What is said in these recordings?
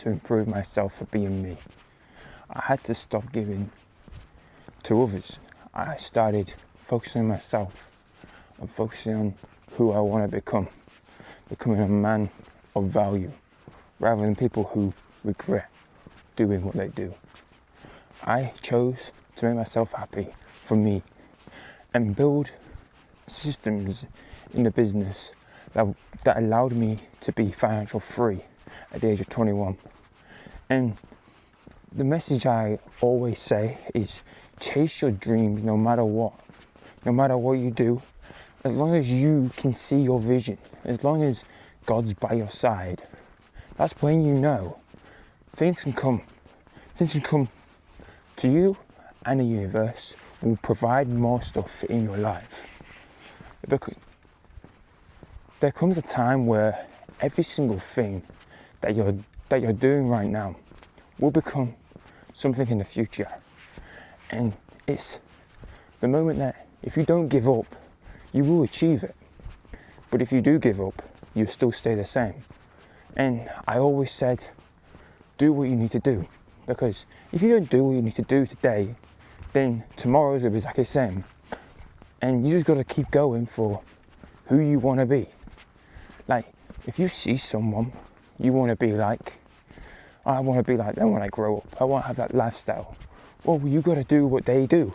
to improve myself for being me. I had to stop giving to others. I started focusing on myself and focusing on who I want to become, becoming a man of value, rather than people who regret doing what they do. I chose to make myself happy for me and build systems in the business that allowed me to be financial free at the age of 21. And the message I always say is chase your dreams no matter what. No matter what you do, as long as you can see your vision, as long as God's by your side, that's when you know things can come. Things can come to you, and the universe will provide more stuff in your life. There comes a time where every single thing that you're doing right now will become something in the future. And it's the moment that if you don't give up, you will achieve it. But if you do give up, you still stay the same. And I always said, do what you need to do. Because if you don't do what you need to do today, then tomorrow's going to be exactly the same. And you just got to keep going for who you want to be. Like, if you see someone you want to be like, I want to be like them when I grow up, I want to have that lifestyle. Well, you got to do what they do.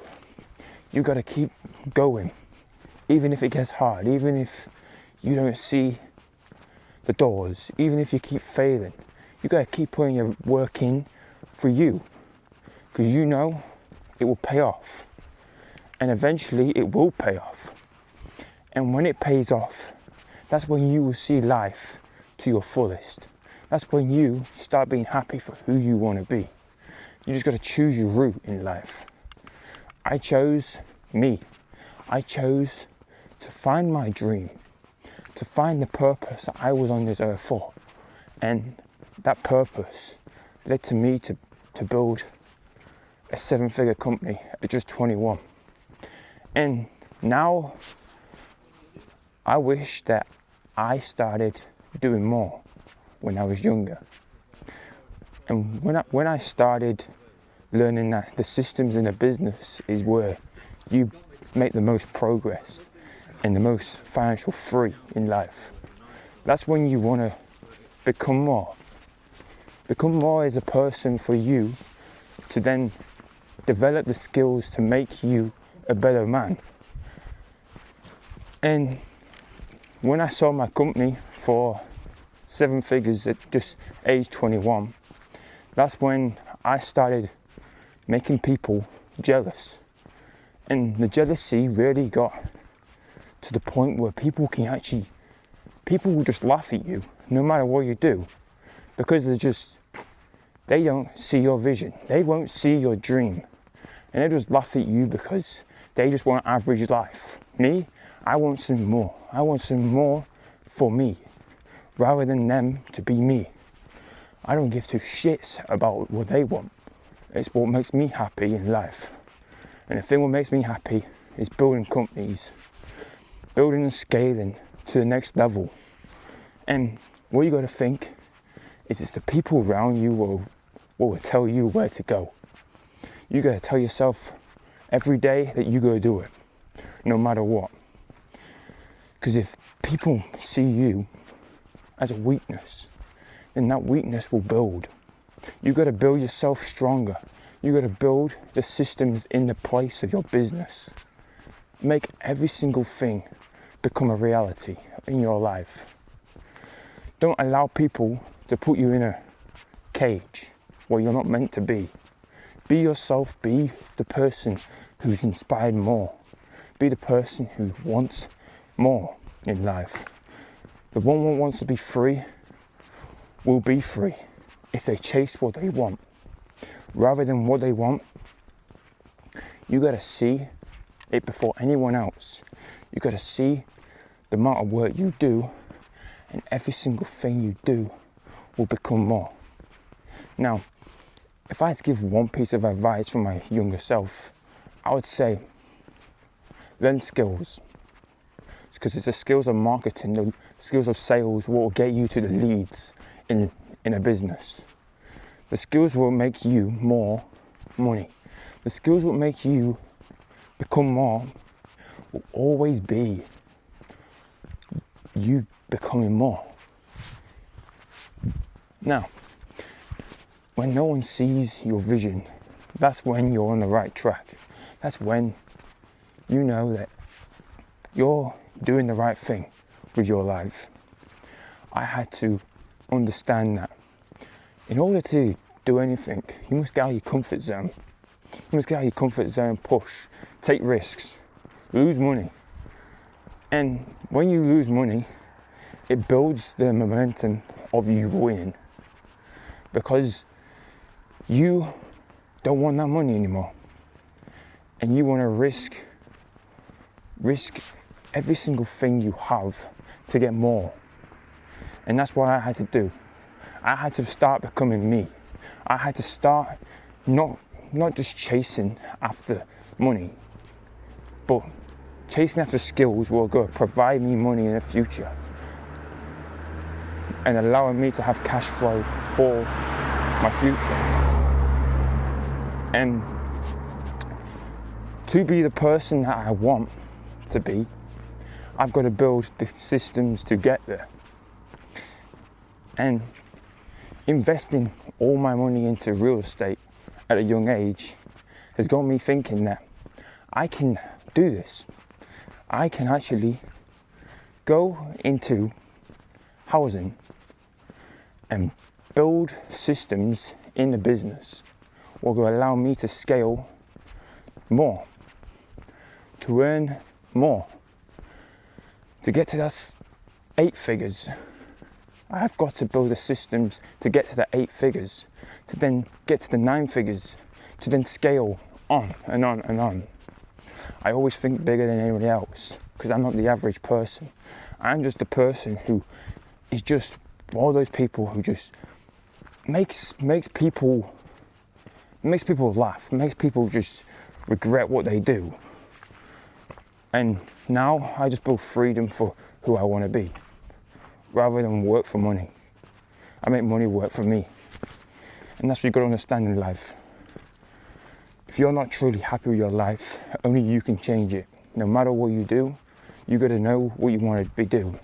You got to keep going, even if it gets hard, even if you don't see the doors, even if you keep failing. You got to keep putting your work in for you, because you know it will pay off, and eventually it will pay off. And when it pays off, that's when you will see life to your fullest. That's when you start being happy for who you want to be. You just got to choose your route in life. I chose me. I chose to find my dream, to find the purpose that I was on this earth for. And that purpose led to me to build a 7-figure company at just 21. And now I wish that I started doing more when I was younger. And when I started learning that the systems in a business is where you make the most progress and the most financial free in life, that's when you want to become more. Become more as a person for you to then develop the skills to make you a better man. And when I saw my company for 7 figures at just age 21, that's when I started making people jealous. And the jealousy really got to the point where people will just laugh at you no matter what you do, because they don't see your vision. They won't see your dream. And they just laugh at you because they just want average life. Me, I want some more. I want some more for me, rather than them to be me. I don't give two shits about what they want. It's what makes me happy in life. And the thing what makes me happy is building companies, building and scaling to the next level. And what you got to think is it's the people around you will tell you where to go. You got to tell yourself every day that you got to do it, no matter what. Because if people see you as a weakness, then that weakness will build. You got to build yourself stronger. You got to build the systems in the place of your business. Make every single thing become a reality in your life. Don't allow people to put you in a cage where you're not meant to be. Be yourself. Be the person who's inspired more. Be the person who wants more in life. The one who wants to be free will be free if they chase what they want. Rather than what they want, you got to see it before anyone else. You got to see the amount of work you do, and every single thing you do will become more. Now, if I had to give one piece of advice for my younger self, I would say learn skills. Because it's the skills of marketing, the skills of sales, what will get you to the leads in a business. The skills will make you more money. The skills will make you become more will always be you becoming more. Now, when no one sees your vision, that's when you're on the right track. That's when you know that you're doing the right thing with your life. I had to understand that in order to do anything, you must get out of your comfort zone. You must get out of your comfort zone, push, take risks, lose money. And when you lose money, it builds the momentum of you winning, because you don't want that money anymore. And you want to risk every single thing you have to get more. And that's what I had to do. I had to start becoming me. I had to start not just chasing after money, but chasing after skills will go provide me money in the future and allowing me to have cash flow for my future. And to be the person that I want to be, I've got to build the systems to get there. And investing all my money into real estate at a young age has got me thinking that I can do this. I can actually go into housing and build systems in the business what will allow me to scale more, to earn more, to get to that 8 figures. I've got to build the systems to get to the 8 figures, to then get to the 9 figures, to then scale on and on and on. I always think bigger than anybody else because I'm not the average person. I'm just the person who is just one of those people who just makes people laugh, makes people just regret what they do. And now I just build freedom for who I want to be, rather than work for money. I make money work for me. And that's what you've got to understand in life. If you're not truly happy with your life, only you can change it. No matter what you do, you got to know what you want to be doing.